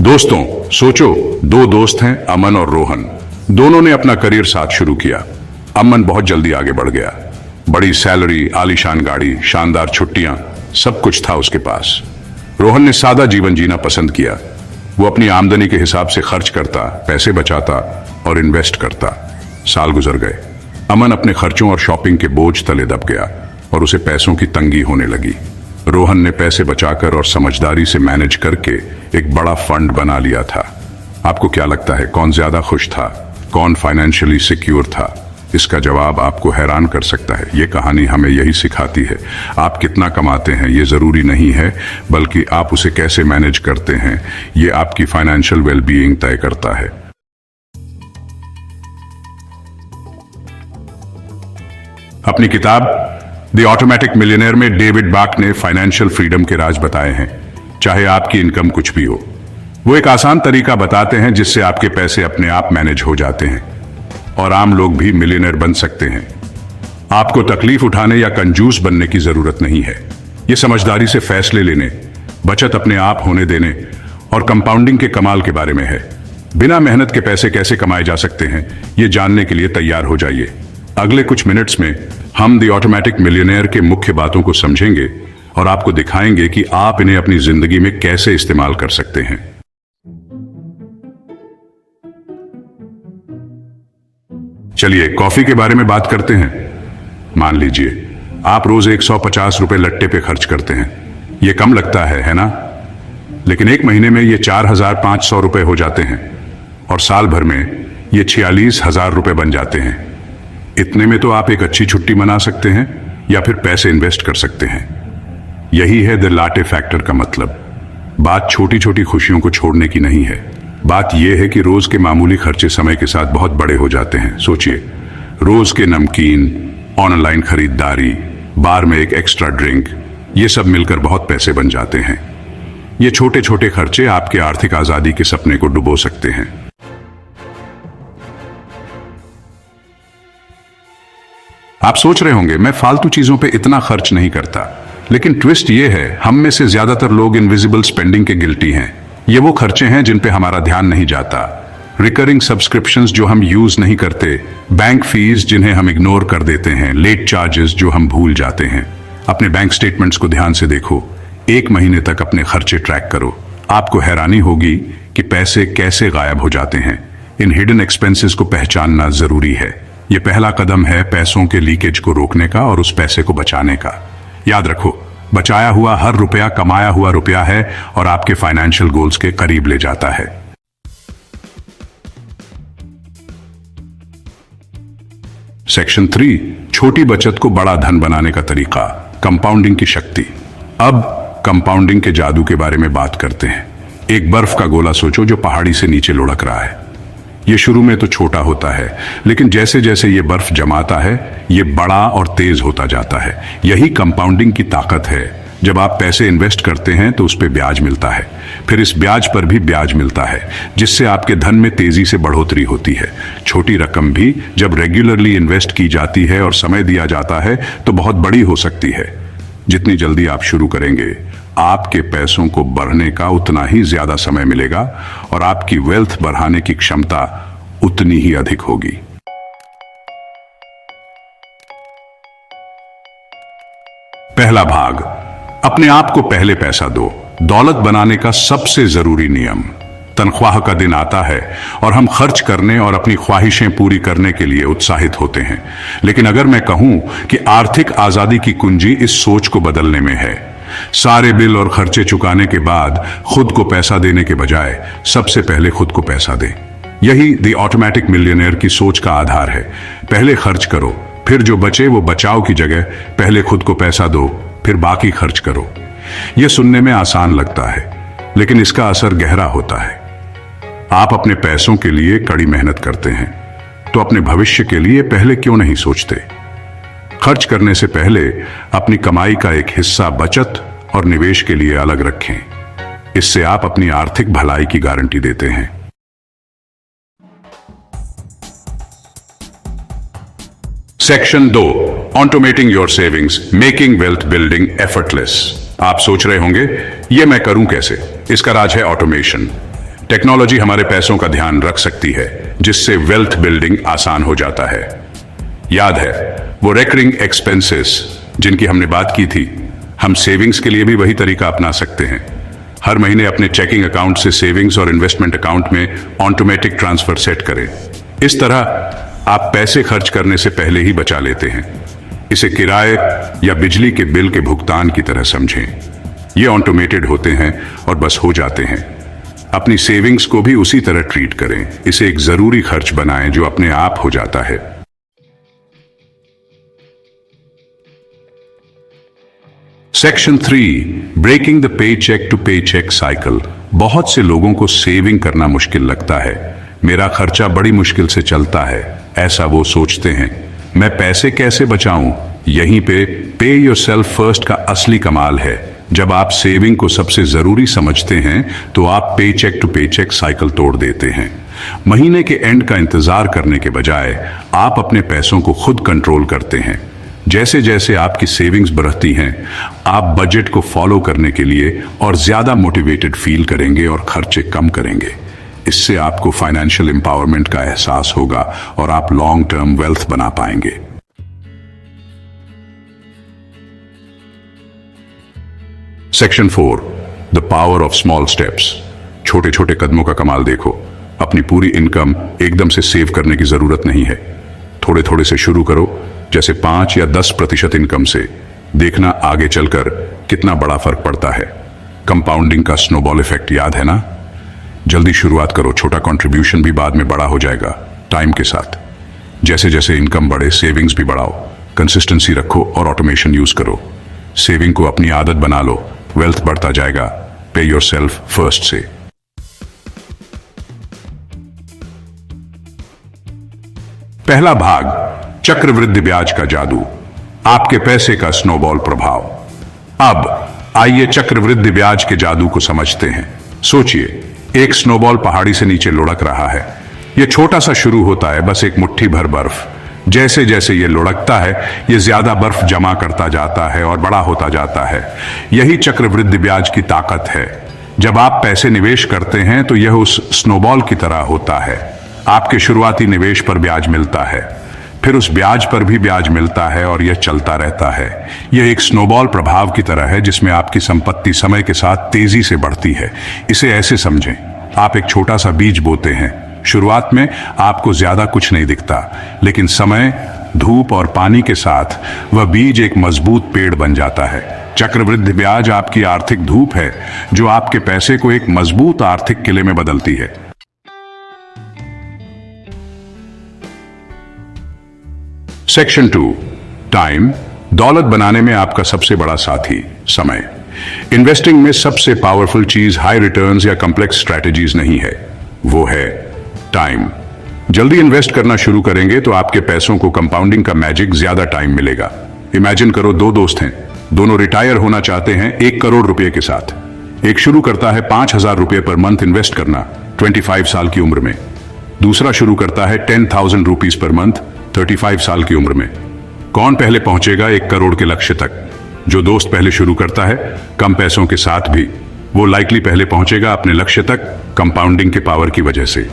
दोस्तों, सोचो, दो दोस्त हैं, अमन और रोहन। दोनों ने अपना करियर साथ शुरू किया। अमन बहुत जल्दी आगे बढ़ गया। बड़ी सैलरी, आलीशान गाड़ी, शानदार छुट्टियां, सब कुछ था उसके पास। रोहन ने सादा जीवन जीना पसंद किया। वो अपनी आमदनी के हिसाब से खर्च करता, पैसे बचाता और इन्वेस्ट करता। साल गुजर गए। अमन अपने खर्चों और शॉपिंग के बोझ तले दब गया और उसे पैसों की तंगी होने लगी। रोहन ने पैसे बचाकर और समझदारी से मैनेज करके एक बड़ा फंड बना लिया था। आपको क्या लगता है, कौन ज्यादा खुश था, कौन फाइनेंशियली सिक्योर था? इसका जवाब आपको हैरान कर सकता है। ये कहानी हमें यही सिखाती है, आप कितना कमाते हैं ये जरूरी नहीं है, बल्कि आप उसे कैसे मैनेज करते हैं ये आपकी फाइनेंशियल वेलबीइंग तय करता है। अपनी किताब द ऑटोमेटिक मिलियनेयर में डेविड बाक ने फाइनेंशियल फ्रीडम के राज बताए हैं। चाहे आपकी इनकम कुछ भी हो, वो एक आसान तरीका बताते हैं जिससे आपके पैसे अपने आप मैनेज हो जाते हैं और आम लोग भी मिलियनेयर बन सकते हैं। आपको तकलीफ उठाने या कंजूस बनने की जरूरत नहीं है। ये समझदारी से फैसले लेने, बचत अपने आप होने देने और कंपाउंडिंग के कमाल के बारे में है। बिना मेहनत के पैसे कैसे कमाए जा सकते हैं, ये जानने के लिए तैयार हो जाइए। अगले कुछ मिनट्स में हम द ऑटोमेटिक मिलियनेयर के मुख्य बातों को समझेंगे और आपको दिखाएंगे कि आप इन्हें अपनी जिंदगी में कैसे इस्तेमाल कर सकते हैं। चलिए कॉफी के बारे में बात करते हैं। मान लीजिए आप रोज 150 रुपए लट्टे पे खर्च करते हैं। यह कम लगता है ना? लेकिन एक महीने में ये 4,500 रुपए हो जाते हैं और साल भर में ये 46,000 रुपए बन जाते हैं। इतने में तो आप एक अच्छी छुट्टी मना सकते हैं या फिर पैसे इन्वेस्ट कर सकते हैं। यही है द लाटे फैक्टर का मतलब। बात छोटी छोटी खुशियों को छोड़ने की नहीं है। बात यह है कि रोज के मामूली खर्चे समय के साथ बहुत बड़े हो जाते हैं। सोचिए, रोज के नमकीन, ऑनलाइन खरीदारी, बार में एक एक्स्ट्रा ड्रिंक, ये सब मिलकर बहुत पैसे बन जाते हैं। ये छोटे छोटे खर्चे आपके आर्थिक आजादी के सपने को डुबो सकते हैं। आप सोच रहे होंगे मैं फालतू चीजों पे इतना खर्च नहीं करता, लेकिन ट्विस्ट ये है, हम में से ज्यादातर लोग इनविजिबल स्पेंडिंग के गिल्टी हैं। ये वो खर्चे हैं जिन पे हमारा ध्यान नहीं जाता। रिकरिंग सब्सक्रिप्शंस जो हम यूज नहीं करते, बैंक फीस जिन्हें हम इग्नोर कर देते हैं, लेट चार्जेस जो हम भूल जाते हैं। अपने बैंक स्टेटमेंट्स को ध्यान से देखो, एक महीने तक अपने खर्चे ट्रैक करो। आपको हैरानी होगी कि पैसे कैसे गायब हो जाते हैं। इन हिडन एक्सपेंसेस को पहचानना जरूरी है। ये पहला कदम है पैसों के लीकेज को रोकने का और उस पैसे को बचाने का। याद रखो, बचाया हुआ हर रुपया कमाया हुआ रुपया है और आपके फाइनेंशियल गोल्स के करीब ले जाता है। सेक्शन 3, छोटी बचत को बड़ा धन बनाने का तरीका, कंपाउंडिंग की शक्ति। अब कंपाउंडिंग के जादू के बारे में बात करते हैं। एक बर्फ का गोला सोचो जो पहाड़ी से नीचे लुढ़क रहा है। ये शुरू में तो छोटा होता है, लेकिन जैसे जैसे ये बर्फ जमाता है, ये बड़ा और तेज होता जाता है। यही कंपाउंडिंग की ताकत है। जब आप पैसे इन्वेस्ट करते हैं तो उस पे ब्याज मिलता है, फिर इस ब्याज पर भी ब्याज मिलता है, जिससे आपके धन में तेजी से बढ़ोतरी होती है। छोटी रकम भी जब रेगुलरली इन्वेस्ट की जाती है और समय दिया जाता है तो बहुत बड़ी हो सकती है। जितनी जल्दी आप शुरू करेंगे, आपके पैसों को बढ़ने का उतना ही ज्यादा समय मिलेगा और आपकी वेल्थ बढ़ाने की क्षमता उतनी ही अधिक होगी। पहला भाग, अपने आप को पहले पैसा दो। दौलत बनाने का सबसे जरूरी नियम। तनख्वाह का दिन आता है और हम खर्च करने और अपनी ख्वाहिशें पूरी करने के लिए उत्साहित होते हैं। लेकिन अगर मैं कहूं कि आर्थिक आजादी की कुंजी इस सोच को बदलने में है। सारे बिल और खर्चे चुकाने के बाद खुद को पैसा देने के बजाय सबसे पहले खुद को पैसा दें। यही द ऑटोमेटिक मिलियनेयर की सोच का आधार है। पहले खर्च करो, फिर जो बचे वो बचाओ की जगह पहले खुद को पैसा दो, फिर बाकी खर्च करो। यह सुनने में आसान लगता है, लेकिन इसका असर गहरा होता है। आप अपने पैसों के लिए कड़ी मेहनत करते हैं, तो अपने भविष्य के लिए पहले क्यों नहीं सोचते? खर्च करने से पहले अपनी कमाई का एक हिस्सा बचत और निवेश के लिए अलग रखें। इससे आप अपनी आर्थिक भलाई की गारंटी देते हैं। Section 2, automating your savings, making wealth building effortless. आप सोच रहे होंगे ये मैं करूं कैसे? इसका राज है ऑटोमेशन। टेक्नोलॉजी हमारे पैसों का ध्यान रख सकती है, जिससे वेल्थ बिल्डिंग आसान हो जाता है। याद है वो रेकरिंग एक्सपेंसेस जिनकी हमने बात की थी? हम सेविंग्स के लिए भी वही तरीका अपना सकते हैं। हर महीने अपने चेकिंग अकाउंट से सेविंग्स और इन्वेस्टमेंट अकाउंट में ऑटोमेटिक ट्रांसफर सेट करें। इस तरह आप पैसे खर्च करने से पहले ही बचा लेते हैं। इसे किराए या बिजली के बिल के भुगतान की तरह समझें। ये ऑटोमेटेड होते हैं और बस हो जाते हैं। अपनी सेविंग्स को भी उसी तरह ट्रीट करें। इसे एक जरूरी खर्च बनाएं जो अपने आप हो जाता है। Section 3, breaking the pay check to pay check cycle. बहुत से लोगों को सेविंग करना मुश्किल लगता है। मेरा खर्चा बड़ी मुश्किल से चलता है, ऐसा वो सोचते हैं। मैं पैसे कैसे बचाऊं? यहीं पे योरसेल्फ फर्स्ट का असली कमाल है। जब आप सेविंग को सबसे जरूरी समझते हैं तो आप पे check to pay check cycle तोड़ देते हैं। महीने के एंड का इंतजार करने के बजाय आप अपने पैसों को खुद कंट्रोल करते हैं। जैसे जैसे आपकी सेविंग्स बढ़ती हैं, आप बजट को फॉलो करने के लिए और ज्यादा मोटिवेटेड फील करेंगे और खर्चे कम करेंगे। इससे आपको फाइनेंशियल एम्पावरमेंट का एहसास होगा और आप लॉन्ग टर्म वेल्थ बना पाएंगे। Section 4, the power of small steps. छोटे छोटे कदमों का कमाल देखो। अपनी पूरी इनकम एकदम से सेव करने की जरूरत नहीं है। थोड़े थोड़े से शुरू करो, जैसे 5 या 10% इनकम से। देखना आगे चलकर कितना बड़ा फर्क पड़ता है। कंपाउंडिंग का स्नोबॉल इफेक्ट याद है ना? जल्दी शुरुआत करो, छोटा कंट्रीब्यूशन भी बाद में बड़ा हो जाएगा टाइम के साथ। जैसे जैसे इनकम बढ़े, सेविंग्स भी बढ़ाओ। कंसिस्टेंसी रखो और ऑटोमेशन यूज करो। सेविंग को अपनी आदत बना लो, वेल्थ बढ़ता जाएगा। पे योरसेल्फ फर्स्ट से। पहला भाग, चक्रवृद्धि ब्याज का जादू, आपके पैसे का स्नोबॉल प्रभाव। अब आइए चक्रवृद्धि ब्याज के जादू को समझते हैं। सोचिए, एक स्नोबॉल पहाड़ी से नीचे लुढ़क रहा है। यह छोटा सा शुरू होता है, बस एक मुट्ठी भर बर्फ। जैसे जैसे यह लुढ़कता है, यह ज्यादा बर्फ जमा करता जाता है और बड़ा होता जाता है। यही चक्रवृद्धि ब्याज की ताकत है। जब आप पैसे निवेश करते हैं तो यह उस स्नोबॉल की तरह होता है। आपके शुरुआती निवेश पर ब्याज मिलता है, फिर उस ब्याज पर भी ब्याज मिलता है और यह चलता रहता है। यह एक स्नोबॉल प्रभाव की तरह है जिसमें आपकी संपत्ति समय के साथ तेजी से बढ़ती है। इसे ऐसे समझें, आप एक छोटा सा बीज बोते हैं। शुरुआत में आपको ज्यादा कुछ नहीं दिखता, लेकिन समय, धूप और पानी के साथ वह बीज एक मजबूत पेड़ बन जाता है। चक्रवृद्धि ब्याज आपकी आर्थिक धूप है जो आपके पैसे को एक मजबूत आर्थिक किले में बदलती है। Section 2, time. दौलत बनाने में आपका सबसे बड़ा साथी समय। इन्वेस्टिंग में सबसे पावरफुल चीज हाई रिटर्न्स या कॉम्प्लेक्स स्ट्रैटेजीज नहीं है, वो है टाइम। जल्दी इन्वेस्ट करना शुरू करेंगे तो आपके पैसों को कंपाउंडिंग का मैजिक ज्यादा टाइम मिलेगा। इमेजिन करो, 2 दोस्त हैं, दोनों रिटायर होना चाहते हैं 1 करोड़ रुपए के साथ। एक शुरू करता है 5,000 रुपए पर मंथ इन्वेस्ट करना 25 साल की उम्र में। दूसरा शुरू करता है 10,000 रुपीज पर मंथ 35 साल की उम्र में। कौन पहले पहुंचेगा 1 करोड़ के लक्ष्य तक? जो दोस्त पहले शुरू करता है, कम पैसों के साथ भी, वो लाइकली पहले पहुंचेगा अपने लक्ष्य तक, कंपाउंडिंग के पावर की वजह से।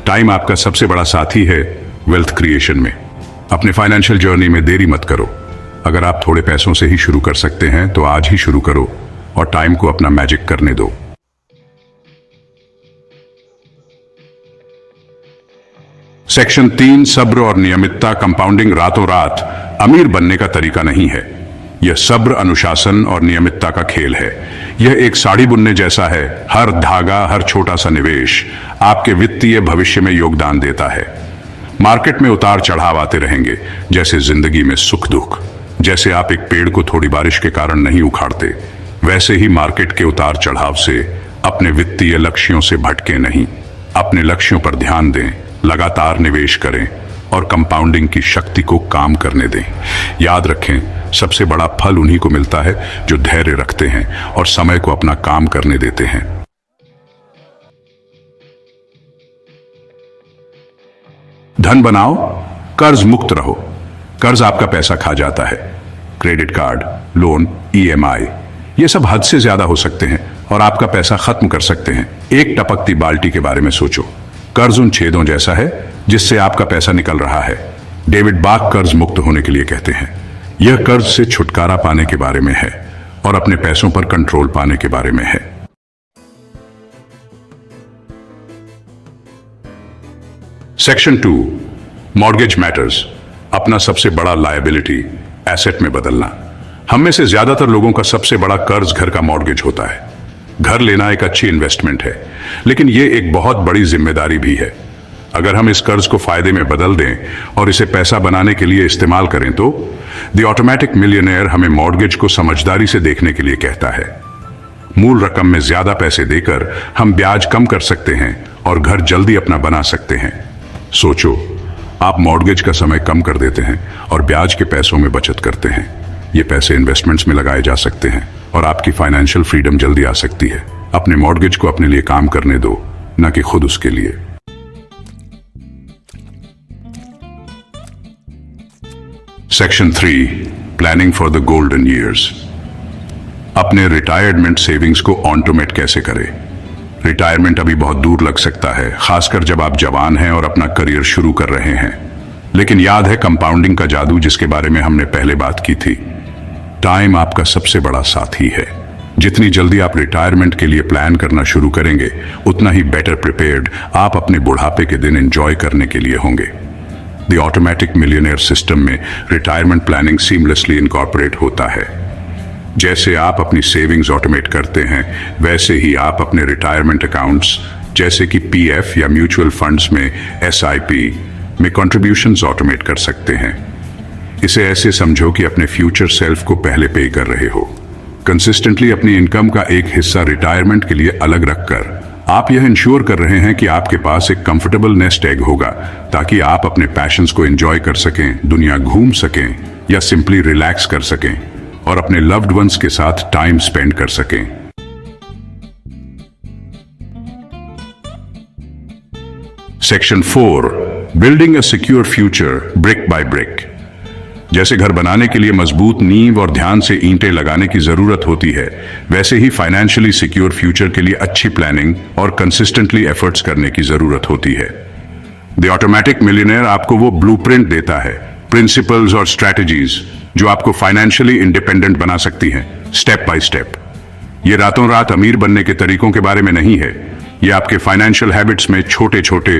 टाइम आपका सबसे बड़ा साथी है वेल्थ क्रिएशन में। अपने फाइनेंशियल जर्नी में देरी मत करो। अगर आप थोड़े पैसों से ही शुरू कर सकते हैं तो आज ही शुरू करो और टाइम को अपना मैजिक करने दो। सेक्शन 3, सब्र और नियमितता। कंपाउंडिंग रातों रात अमीर बनने का तरीका नहीं है। यह सब्र, अनुशासन और नियमितता का खेल है। यह एक साड़ी बुनने जैसा है। हर धागा, हर छोटा सा निवेश आपके वित्तीय भविष्य में योगदान देता है। मार्केट में उतार चढ़ाव आते रहेंगे, जैसे जिंदगी में सुख दुख। जैसे आप एक पेड़ को थोड़ी बारिश के कारण नहीं उखाड़ते, वैसे ही मार्केट के उतार चढ़ाव से अपने वित्तीय लक्ष्यों से भटके नहीं। अपने लक्ष्यों पर ध्यान दें, लगातार निवेश करें और कंपाउंडिंग की शक्ति को काम करने दें। याद रखें, सबसे बड़ा फल उन्हीं को मिलता है जो धैर्य रखते हैं और समय को अपना काम करने देते हैं। धन बनाओ, कर्ज मुक्त रहो। कर्ज आपका पैसा खा जाता है। क्रेडिट कार्ड, लोन, EMI, ये सब हद से ज्यादा हो सकते हैं, और आपका पैसा खत्म कर सकते हैं। एक टपकती बाल्टी के बारे में सोचो। कर्ज उन छेदों जैसा है जिससे आपका पैसा निकल रहा है। डेविड बाक कर्ज मुक्त होने के लिए कहते हैं। यह कर्ज से छुटकारा पाने के बारे में है और अपने पैसों पर कंट्रोल पाने के बारे में है। Section 2, mortgage matters. अपना सबसे बड़ा लायबिलिटी एसेट में बदलना। हम में से ज्यादातर लोगों का सबसे बड़ा कर्ज घर का मॉर्गेज होता है। घर लेना एक अच्छी इन्वेस्टमेंट है, लेकिन यह एक बहुत बड़ी जिम्मेदारी भी है। अगर हम इस कर्ज को फायदे में बदल दें और इसे पैसा बनाने के लिए इस्तेमाल करें तो द ऑटोमेटिक मिलियनेयर हमें मॉर्गेज को समझदारी से देखने के लिए कहता है। मूल रकम में ज्यादा पैसे देकर हम ब्याज कम कर सकते हैं और घर जल्दी अपना बना सकते हैं। सोचो, आप मॉर्गेज का समय कम कर देते हैं और ब्याज के पैसों में बचत करते हैं। ये पैसे इन्वेस्टमेंट्स में लगाए जा सकते हैं और आपकी फाइनेंशियल फ्रीडम जल्दी आ सकती है। अपने मॉर्गेज को अपने लिए काम करने दो, न कि खुद उसके लिए। Section 3, planning for the golden years. अपने रिटायरमेंट सेविंग्स को ऑटोमेट कैसे करें। रिटायरमेंट अभी बहुत दूर लग सकता है, खासकर जब आप जवान हैं और अपना करियर शुरू कर रहे हैं। लेकिन याद है कंपाउंडिंग का जादू जिसके बारे में हमने पहले बात की थी। टाइम आपका सबसे बड़ा साथी है। जितनी जल्दी आप रिटायरमेंट के लिए प्लान करना शुरू करेंगे, उतना ही बेटर प्रिपेयर्ड आप अपने बुढ़ापे के दिन एंजॉय करने के लिए होंगे। द ऑटोमेटिक मिलियनेयर सिस्टम में रिटायरमेंट प्लानिंग सीमलेसली इनकॉर्पोरेट होता है। जैसे आप अपनी सेविंग्स ऑटोमेट करते हैं, वैसे ही आप अपने रिटायरमेंट अकाउंट्स जैसे कि पीएफ या म्यूचुअल फंड्स में एसआईपी में कंट्रीब्यूशंस ऑटोमेट कर सकते हैं। इसे ऐसे समझो कि अपने फ्यूचर सेल्फ को पहले पे कर रहे हो। कंसिस्टेंटली अपनी इनकम का एक हिस्सा रिटायरमेंट के लिए अलग रखकर आप यह इंश्योर कर रहे हैं कि आपके पास एक कंफर्टेबल नेस्ट एग होगा, ताकि आप अपने पैशंस को एंजॉय कर सकें, दुनिया घूम सकें या सिंपली रिलैक्स कर सकें और अपने लव्ड वंस के साथ टाइम स्पेंड कर सकें। Section 4, building a secure future brick by brick. जैसे घर बनाने के लिए मजबूत नींव और ध्यान से ईंटें लगाने की जरूरत होती है, वैसे ही फाइनेंशियली सिक्योर फ्यूचर के लिए अच्छी प्लानिंग और कंसिस्टेंटली एफर्ट्स करने की जरूरत होती है। द ऑटोमेटिक मिलियनेयर आपको वो ब्लूप्रिंट देता है, प्रिंसिपल्स और स्ट्रैटेजीज जो आपको फाइनेंशियली इंडिपेंडेंट बना सकती हैं, स्टेप बाय स्टेप। ये रातों रात अमीर बनने के तरीकों के बारे में नहीं है, ये आपके फाइनेंशियल हैबिट्स में छोटे छोटे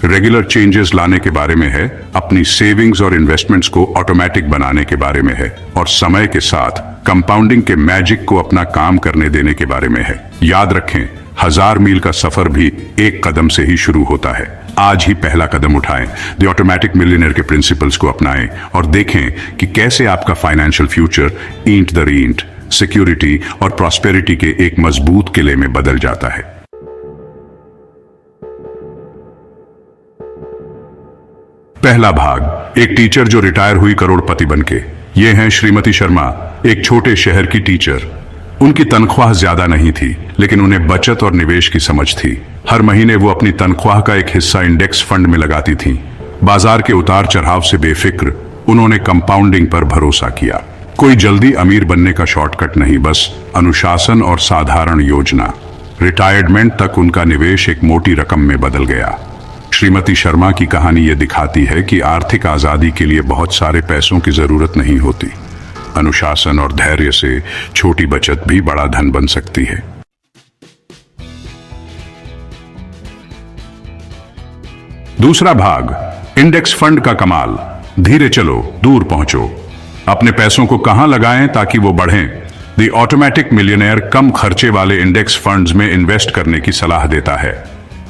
रेगुलर चेंजेस लाने के बारे में है, अपनी सेविंग्स और इन्वेस्टमेंट्स को ऑटोमेटिक बनाने के बारे में है और समय के साथ कंपाउंडिंग के मैजिक को अपना काम करने देने के बारे में है। याद रखें, 1000 मील का सफर भी एक कदम से ही शुरू होता है। आज ही पहला कदम उठाएं, द ऑटोमेटिक मिलियनेयर के प्रिंसिपल्स को अपनाएं और देखें कि कैसे आपका फाइनेंशियल फ्यूचर ईंट दर ईंट, सिक्योरिटी और प्रॉस्पेरिटी के एक मजबूत किले में बदल जाता है। पहला भाग, एक टीचर जो रिटायर हुई करोड़पति बनके। ये हैं श्रीमती शर्मा, एक छोटे शहर की टीचर। उनकी तनख्वाह ज्यादा नहीं थी, लेकिन उन्हें बचत और निवेश की समझ थी। हर महीने वो अपनी तनख्वाह का एक हिस्सा इंडेक्स फंड में लगाती थी। बाजार के उतार चढ़ाव से बेफिक्र उन्होंने कंपाउंडिंग पर भरोसा किया। कोई जल्दी अमीर बनने का शॉर्टकट नहीं, बस अनुशासन और साधारण योजना। रिटायरमेंट तक उनका निवेश एक मोटी रकम में बदल गया। श्रीमती शर्मा की कहानी ये दिखाती है कि आर्थिक आजादी के लिए बहुत सारे पैसों की जरूरत नहीं होती। अनुशासन और धैर्य से छोटी बचत भी बड़ा धन बन सकती है। दूसरा भाग, इंडेक्स फंड का कमाल। धीरे चलो, दूर पहुंचो। अपने पैसों को कहां लगाएं ताकि वो बढ़ें। द ऑटोमेटिक मिलियनेयर कम खर्चे वाले इंडेक्स फंड्स में इन्वेस्ट करने की सलाह देता है।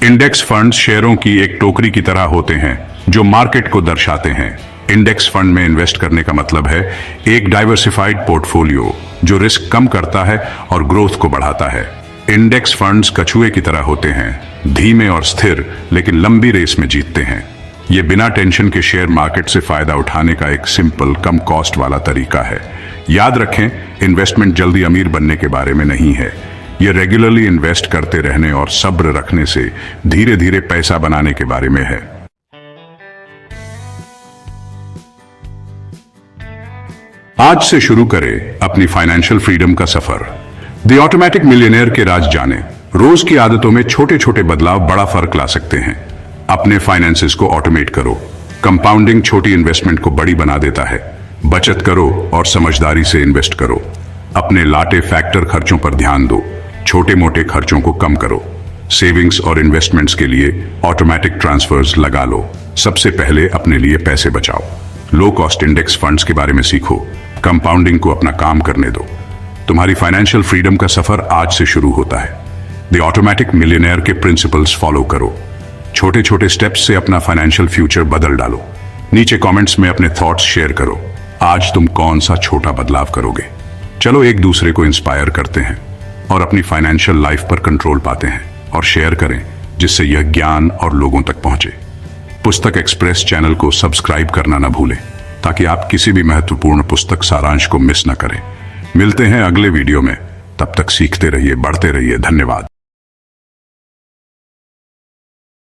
इंडेक्स फंड्स शेयरों की एक टोकरी की तरह होते हैं जो मार्केट को दर्शाते हैं। इंडेक्स फंड में इन्वेस्ट करने का मतलब है एक डाइवर्सिफाइड पोर्टफोलियो जो रिस्क कम करता है और ग्रोथ को बढ़ाता है। इंडेक्स फंड्स कछुए की तरह होते हैं, धीमे और स्थिर, लेकिन लंबी रेस में जीतते हैं। ये बिना टेंशन के शेयर मार्केट से फायदा उठाने का एक सिंपल, कम कॉस्ट वाला तरीका है। याद रखें, इन्वेस्टमेंट जल्दी अमीर बनने के बारे में नहीं है। ये रेगुलरली इन्वेस्ट करते रहने और सब्र रखने से धीरे धीरे पैसा बनाने के बारे में है। आज से शुरू करें अपनी फाइनेंशियल फ्रीडम का सफर। द ऑटोमेटिक मिलियनेयर के राज जाने। रोज की आदतों में छोटे छोटे बदलाव बड़ा फर्क ला सकते हैं। अपने फाइनेंसेस को ऑटोमेट करो। कंपाउंडिंग छोटी इन्वेस्टमेंट को बड़ी बना देता है। बचत करो और समझदारी से इन्वेस्ट करो। अपने लाटे फैक्टर खर्चों पर ध्यान दो। छोटे मोटे खर्चों को कम करो। सेविंग्स और इन्वेस्टमेंट्स के लिए ऑटोमेटिक ट्रांसफर्स लगा लो। सबसे पहले अपने लिए पैसे बचाओ। लो कॉस्ट इंडेक्स फंड्स के बारे में सीखो। कंपाउंडिंग को अपना काम करने दो। तुम्हारी फाइनेंशियल फ्रीडम का सफर आज से शुरू होता है। द ऑटोमेटिक मिलियनेयर के प्रिंसिपल्स फॉलो करो। छोटे छोटे स्टेप्स से अपना फाइनेंशियल फ्यूचर बदल डालो। नीचे कमेंट्स में अपने थॉट्स शेयर करो। आज तुम कौन सा छोटा बदलाव करोगे? चलो एक दूसरे को इंस्पायर करते हैं और अपनी फाइनेंशियल लाइफ पर कंट्रोल पाते हैं और शेयर करें, जिससे यह ज्ञान और लोगों तक पहुंचे। पुस्तक एक्सप्रेस चैनल को सब्सक्राइब करना न भूलें, ताकि आप किसी भी महत्वपूर्ण पुस्तक सारांश को मिस न करें। मिलते हैं अगले वीडियो में। तब तक सीखते रहिए, बढ़ते रहिए। धन्यवाद।